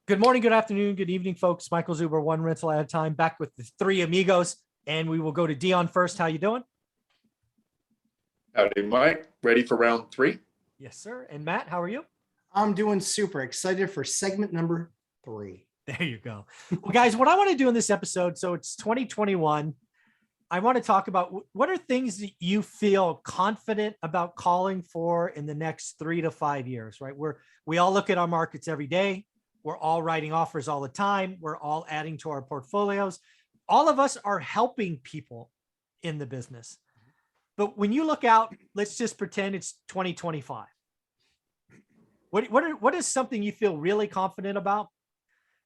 Good morning, good afternoon, good evening, folks. Michael Zuber, one rental at a time, back with the three amigos, and we will go to Dion first. How you doing? Howdy, Mike. Ready for round three? Yes, sir. And Matt, how are you? I'm doing super excited for segment number 3. There you go. Well, guys, what I want to do in this episode, so it's 2021. I want to talk about what are things that you feel confident about calling for in the next 3 to 5 years, right? We all look at our markets every day. We're all writing offers all the time. We're all adding to our portfolios. All of us are helping people in the business. But when you look out, let's just pretend it's 2025. What is something you feel really confident about?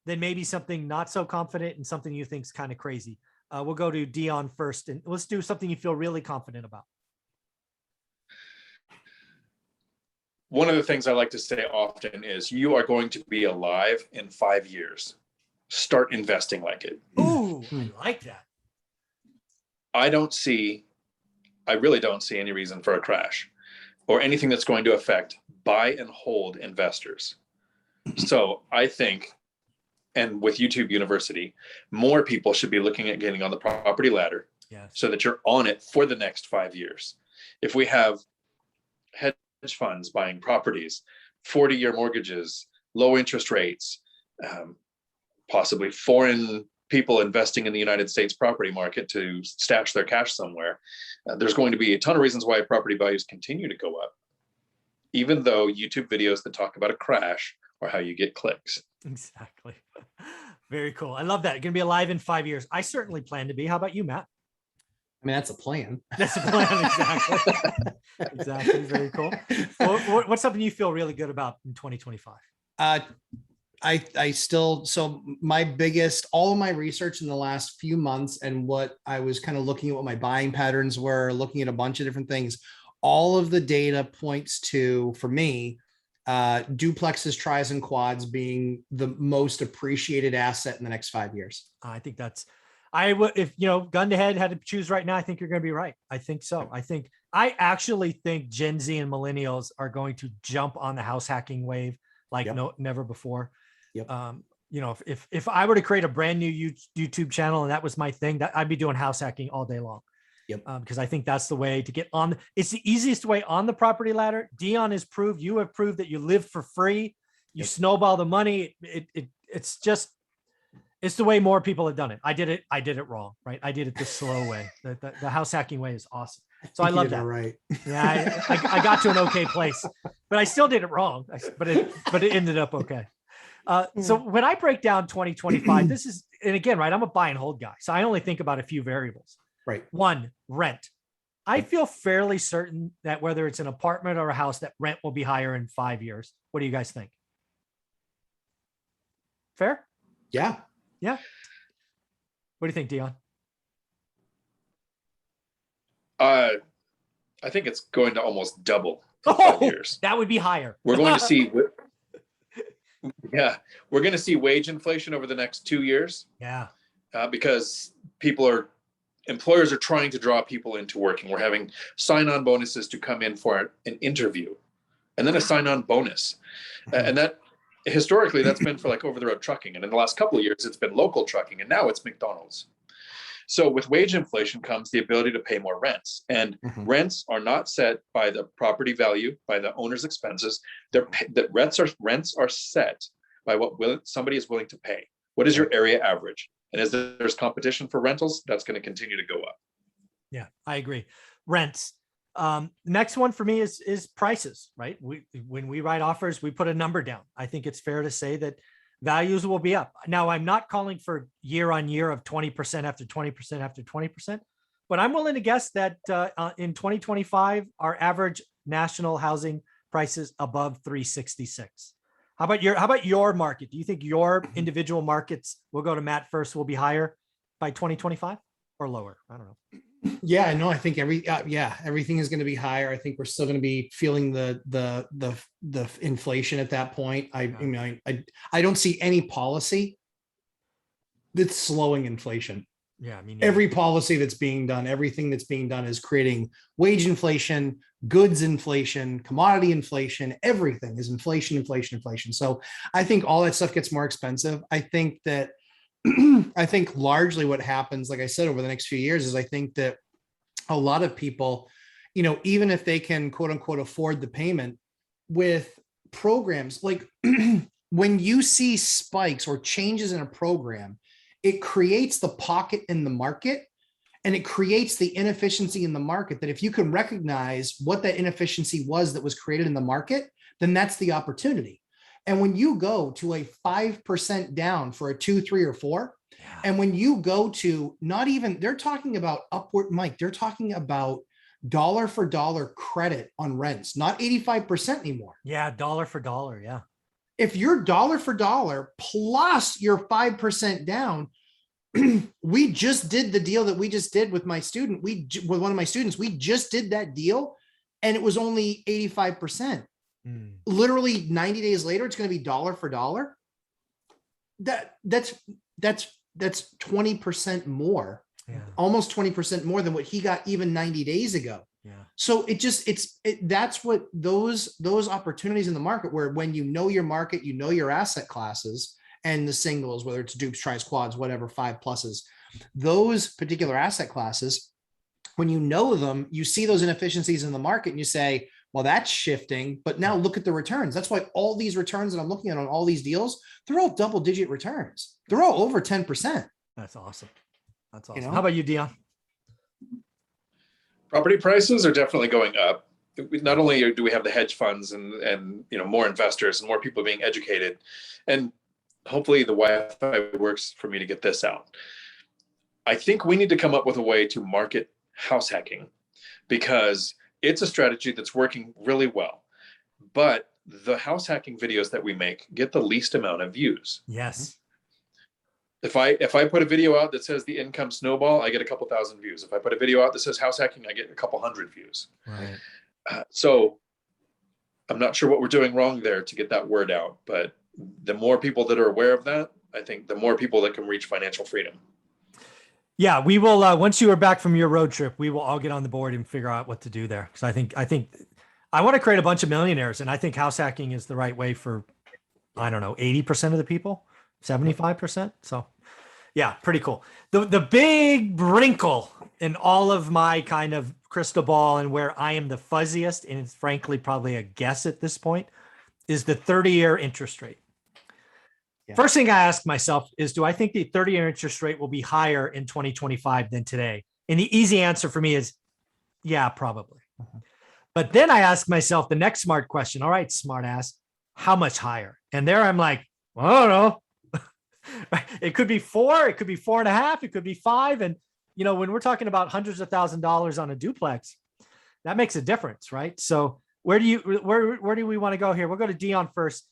Then maybe something not so confident and something you think is kind of crazy. We'll go to Dion first, and let's do something you feel really confident about. One of the things I like to say often is you are going to be alive in 5 years. Start investing like it. Ooh, I like that. I really don't see any reason for a crash or anything that's going to affect buy and hold investors. So I think, and with YouTube University, more people should be looking at getting on the property ladder. Yes. So that you're on it for the next 5 years. If we have hedge funds buying properties, 40-year mortgages, low interest rates, possibly foreign people investing in the United States property market to stash their cash somewhere, there's going to be a ton of reasons why property values continue to go up, even though YouTube videos that talk about a crash are how you get clicks. Exactly. Very cool. I love that. You're going to be alive in 5 years. I certainly plan to be. How about you, Matt? I mean, that's a plan. That's a plan. Exactly. Exactly. Very cool. What's something you feel really good about in 2025? I still, so my biggest, all of my research in the last few months and what I was kind of looking at what my buying patterns were, looking at a bunch of different things, all of the data points to, for me, duplexes, tris, and quads being the most appreciated asset in the next 5 years. I think that's, I would, if, gun to head had to choose right now, I think you're going to be right. I think so. I actually think Gen Z and millennials are going to jump on the house hacking wave like never before. Yep. If I were to create a brand new YouTube channel and that was my thing, that I'd be doing house hacking all day long. Yep. Because I think that's the way to get on. It's the easiest way on the property ladder. Dion has proved, you have proved that you live for free. You snowball the money. It's the way more people have done it. I did it wrong, right? I did it the slow way. The house hacking way is awesome. So I love that. Right. Yeah, I got to an okay place, but I still did it wrong. But it ended up okay. So when I break down 2025, this is, and again, right, I'm a buy and hold guy. So I only think about a few variables. Right. One, rent. I feel fairly certain that whether it's an apartment or a house, that rent will be higher in 5 years. What do you guys think? Fair? Yeah. Yeah. What do you think, Dion? I think it's going to almost double in 5 years. That would be higher. We're going to see, we're going to see wage inflation over the next 2 years. Yeah. Because employers are trying to draw people into working. We're having sign-on bonuses to come in for an interview, and then a sign-on bonus. And that historically, that's been for like over-the-road trucking. And in the last couple of years, it's been local trucking, and now it's McDonald's. So with wage inflation comes the ability to pay more rents. And rents are not set by the property value, by the owner's expenses. The rents are set by what somebody is willing to pay. What is your area average? And as there's competition for rentals, that's going to continue to go up. Yeah, I agree. Rents. Next one for me is prices, right? When we write offers, we put a number down. I think it's fair to say that values will be up. Now, I'm not calling for year on year of 20% after 20% after 20%, but I'm willing to guess that in 2025, our average national housing prices above 366. How about your market? Do you think your individual markets, we'll go to Matt first, will be higher by 2025 or lower? I don't know. Yeah, no, I think everything is going to be higher. I think we're still going to be feeling the inflation at that point. I don't see any policy that's slowing inflation. Yeah, I mean, yeah. Every policy that's being done, everything that's being done is creating wage inflation, goods inflation, commodity inflation, everything is inflation, inflation, inflation. So I think all that stuff gets more expensive. I think that I think largely what happens, like I said, over the next few years is I think that a lot of people, you know, even if they can quote unquote afford the payment with programs, like when you see spikes or changes in a program, it creates the pocket in the market and it creates the inefficiency in the market that if you can recognize what that inefficiency was that was created in the market, then that's the opportunity. And when you go to a 5% down for a 2, 3, or 4, Yeah. and when you go to not even, they're talking about upward, Mike, they're talking about dollar for dollar credit on rents, not 85% anymore. Yeah, dollar for dollar. Yeah. If you're dollar for dollar plus your 5% down, we just did the deal that we just did with my student. With one of my students, we just did that deal and it was only 85%. Literally 90 days later, it's going to be dollar for dollar. That's 20% more, Yeah. almost 20% more than what he got even 90 days ago. Yeah. So that's what those opportunities in the market where when you know your market, you know your asset classes and the singles, whether it's dupes, tries, quads, whatever, 5+, those particular asset classes, when you know them, you see those inefficiencies in the market and you say, well, that's shifting, but now look at the returns. That's why all these returns that I'm looking at on all these deals, they're all double-digit returns. They're all over 10%. That's awesome. That's awesome. You know? How about you, Dion? Property prices are definitely going up. Not only do we have the hedge funds and you know, more investors and more people being educated, and hopefully the Wi-Fi works for me to get this out. I think we need to come up with a way to market house hacking because it's a strategy that's working really well. But the house hacking videos that we make get the least amount of views. Yes. If I put a video out that says the income snowball, I get a couple thousand views. If I put a video out that says house hacking, I get a couple hundred views. Right. So I'm not sure what we're doing wrong there to get that word out, but the more people that are aware of that, I think the more people that can reach financial freedom. Yeah, we will. Once you are back from your road trip, we will all get on the board and figure out what to do there. Because I think I want to create a bunch of millionaires, and I think house hacking is the right way for, I don't know, 80% of the people, 75%. So, yeah, pretty cool. The big wrinkle in all of my kind of crystal ball and where I am the fuzziest, and it's frankly probably a guess at this point, is the 30-year interest rate. Yeah. First thing I ask myself is, do I think the 30-year interest rate will be higher in 2025 than today? And the easy answer for me is, yeah, probably. But then I ask myself the next smart question. All right, smart ass, how much higher? And there I'm like, well, I don't know. It could be 4, it could be 4.5, it could be 5. And, you know, when we're talking about hundreds of $1,000s on a duplex, that makes a difference, right? So where do we want to go here? We'll go to Dion first.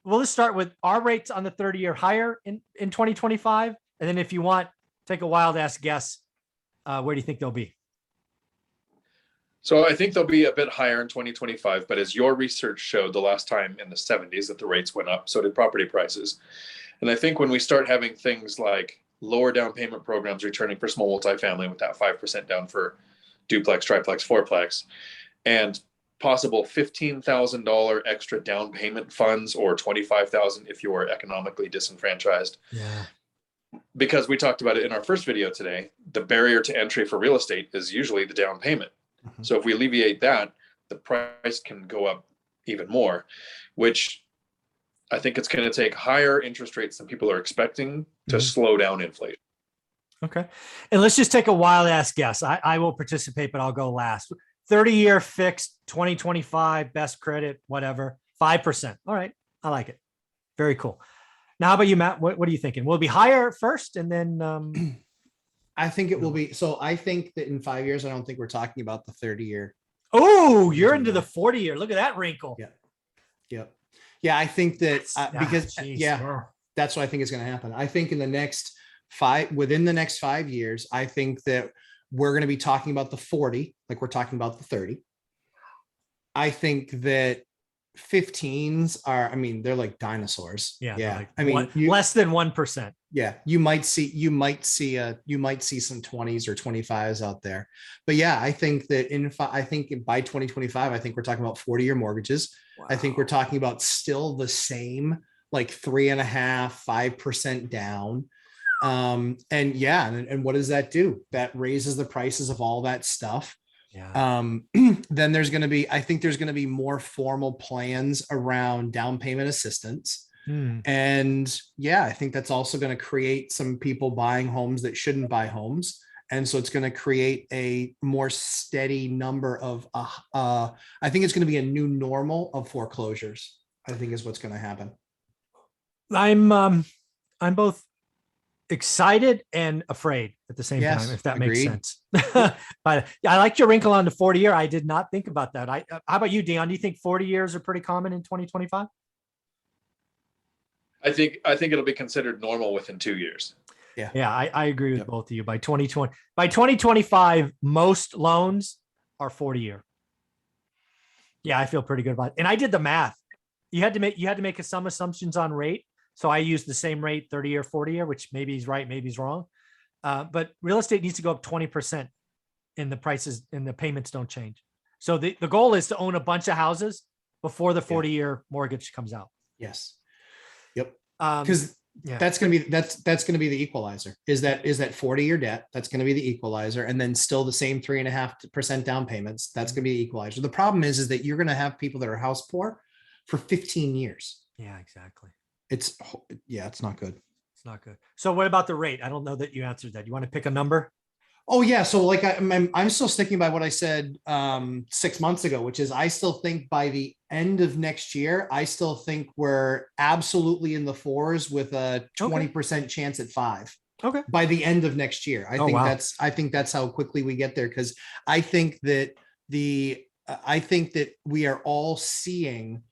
We'll just start with our rates on the 30-year higher in 2025. And then if you want, take a wild ass guess. Where do you think they'll be? So I think they'll be a bit higher in 2025, but as your research showed the last time in the 70s that the rates went up, so did property prices. And I think when we start having things like lower down payment programs returning for small multifamily with that 5% down for duplex, triplex, fourplex, and possible $15,000 extra down payment funds or $25,000 if you are economically disenfranchised. Yeah. Because we talked about it in our first video today, the barrier to entry for real estate is usually the down payment. Mm-hmm. So if we alleviate that, the price can go up even more, which I think it's going to take higher interest rates than people are expecting to slow down inflation. Okay. And let's just take a wild ass guess. I will participate, but I'll go last. 30-year fixed, 2025, best credit, whatever, 5%. All right. I like it. Very cool. Now, how about you, Matt? What are you thinking? Will it be higher first and then? I think it will be. So I think that in 5 years, I don't think we're talking about the 30-year. Oh, you're into the 40-year. Look at that wrinkle. Yeah. Yep. Yeah. I think that because, geez, yeah, that's what I think is going to happen. I think within the next 5 years, I think that we're going to be talking about the 40, like we're talking about the 30. I think that 15s are, I mean, they're like dinosaurs. Yeah. Yeah. Like I mean, less than 1%. yeah, you might see some 20s or 25s out there. But yeah, I think that I think by 2025, I think we're talking about 40-year mortgages. I think we're talking about still the same, like 3.5%, 5% down. And yeah, and what does that do? That raises the prices of all that stuff. Yeah. Then I think there's going to be more formal plans around down payment assistance. And yeah, I think that's also going to create some people buying homes that shouldn't buy homes. And so it's going to create a more steady number of, I think it's going to be a new normal of foreclosures, I think is what's going to happen. I'm both excited and afraid at the same Yes, time, if that makes agreed. sense. But I like your wrinkle on the 40-year. I did not think about that. How about you, Dion? Do you think 40 years are pretty common in 2025? I think it'll be considered normal within 2 years. Yeah, I agree with Yep. both of you. By 2025, most loans are 40-year. Yeah, I feel pretty good about it. And I did the math. You had to make some assumptions on rate. So I used the same rate, 30-year, 40-year, which maybe he's right, maybe he's wrong. But real estate needs to go up 20% and the prices and the payments don't change. So the goal is to own a bunch of houses before the 40-year mortgage comes out. Yes. Yep. Because that's going to be the equalizer is that 40-year debt. That's going to be the equalizer. And then still the same 3.5% down payments. That's going to be the equalizer. The problem is that you're going to have people that are house poor for 15 years. Yeah, exactly. It's not good. It's not good. So what about the rate? I don't know that you answered that. You want to pick a number? Oh yeah. So like I'm still sticking by what I said 6 months ago, which is I still think by the end of next year, I still think we're absolutely in the 4s with a 20% chance at 5. Okay. By the end of next year. I think that's how quickly we get there. Cause I think that we are all seeing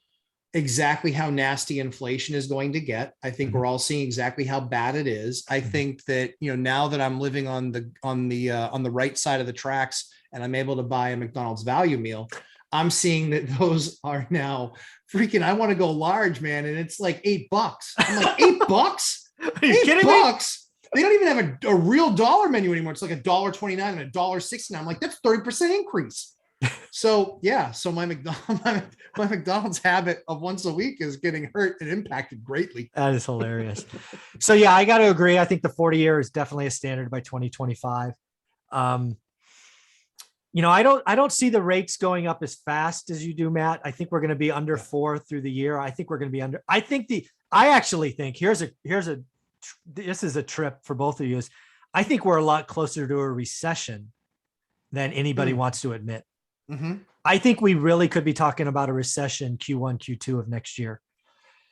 exactly how nasty inflation is going to get. I think we're all seeing exactly how bad it is. I think that, now that I'm living on the right side of the tracks and I'm able to buy a McDonald's value meal, I'm seeing that those are now freaking, I want to go large, man. And it's like $8. I'm like, $8? Are you kidding $8? They don't even have a real dollar menu anymore. It's like $1.29 and $1.69. I'm like, that's 30% increase. So yeah, so my McDonald's habit of once a week is getting hurt and impacted greatly. That is hilarious. So yeah, I got to agree. I think the 40-year is definitely a standard by 2025. I don't see the rates going up as fast as you do, Matt. I think we're going to be under 4 through the year. I think we're going to be under. I actually think this is a trip for both of you. I think we're a lot closer to a recession than anybody wants to admit. Mm-hmm. I think we really could be talking about a recession Q1, Q2 of next year.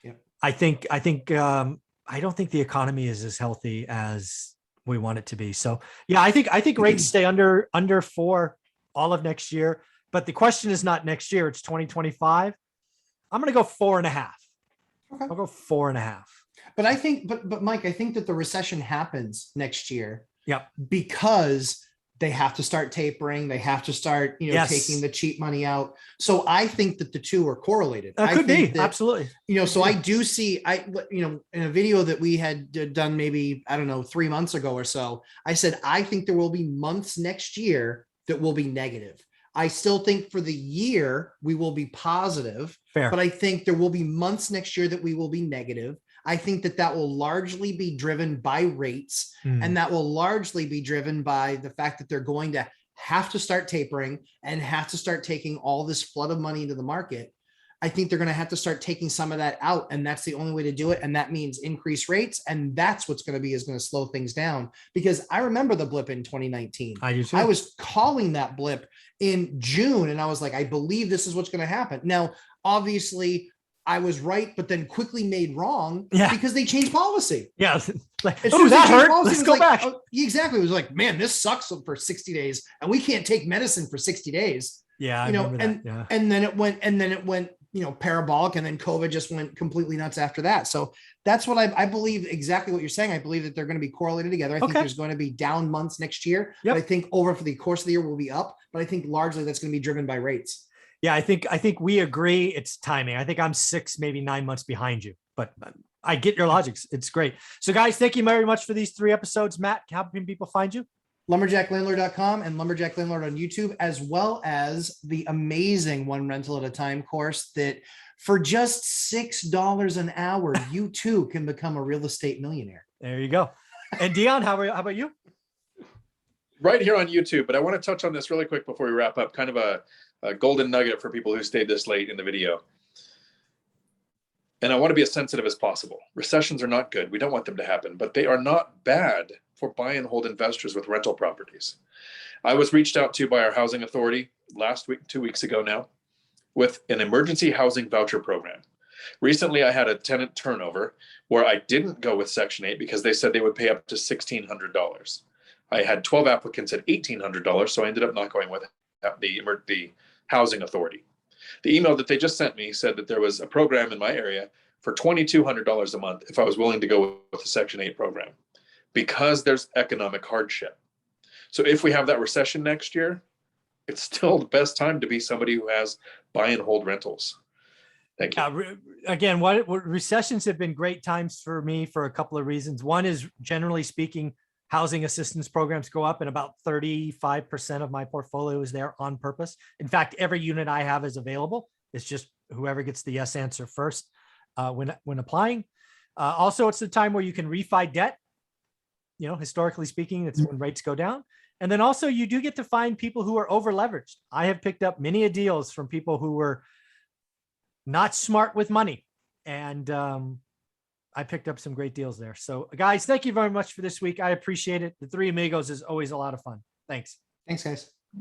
Yep. I don't think the economy is as healthy as we want it to be. So yeah, I think rates stay under 4 all of next year. But the question is not next year; it's 2025. I'm going to go 4.5. Okay. I'll go 4.5. But I think, but Mike, I think that the recession happens next year. Yep. Because they have to start tapering. They have to start, taking the cheap money out. So I think that the two are correlated. That could be absolutely. So I do see, in a video that we had done maybe, I don't know, 3 months ago or so, I said, I think there will be months next year that will be negative. I still think for the year, we will be positive. Fair. But I think there will be months next year that we will be negative. I think that will largely be driven by rates, and that will largely be driven by the fact that they're going to have to start tapering and have to start taking all this flood of money into the market. I think they're going to have to start taking some of that out, and that's the only way to do it. And that means increase rates, and that's what's going to slow things down. Because I remember the blip in 2019. I do too. I was calling that blip in June, and I was like, I believe this is what's going to happen. Now, obviously, I was right, but then quickly made wrong because they changed policy. Yeah. Like, that hurt. Let's go back. Oh, exactly. It was like, man, this sucks for 60 days and we can't take medicine for 60 days. Yeah. And then it went, parabolic, and then COVID just went completely nuts after that. So that's what I believe exactly what you're saying. I believe that they're going to be correlated together. I think there's going to be down months next year. Yep. But I think over for the course of the year will be up, but I think largely that's going to be driven by rates. Yeah, I think we agree. It's timing. I think I'm 6, maybe 9 months behind you, but I get your logic. It's great. So guys, thank you very much for these 3 episodes. Matt, how can people find you? Lumberjacklandlord.com and Lumberjack Landlord on YouTube, as well as the amazing One Rental at a Time course that for just $6 an hour, you too can become a real estate millionaire. There you go. And Dion, how about you? Right here on YouTube, but I want to touch on this really quick before we wrap up, kind of a golden nugget for people who stayed this late in the video. And I want to be as sensitive as possible. Recessions are not good. We don't want them to happen, but they are not bad for buy and hold investors with rental properties. I was reached out to by our housing authority last week, 2 weeks ago now, with an emergency housing voucher program. Recently, I had a tenant turnover where I didn't go with Section 8 because they said they would pay up to $1,600. I had 12 applicants at $1,800, so I ended up not going with the housing authority. The email that they just sent me said that there was a program in my area for $2,200 a month if I was willing to go with the Section 8 program, because there's economic hardship. So if we have that recession next year, it's still the best time to be somebody who has buy and hold rentals. Thank you. Again, what recessions have been great times for me for a couple of reasons. One is, generally speaking, housing assistance programs go up, and about 35% of my portfolio is there on purpose. In fact, every unit I have is available. It's just whoever gets the yes answer first when applying. Also, it's the time where you can refi debt. You know, historically speaking, it's when rates go down. And then also you do get to find people who are over leveraged. I have picked up many deals from people who were not smart with money. And I picked up some great deals there. So guys, thank you very much for this week. I appreciate it. The Three Amigos is always a lot of fun. Thanks. Thanks, guys.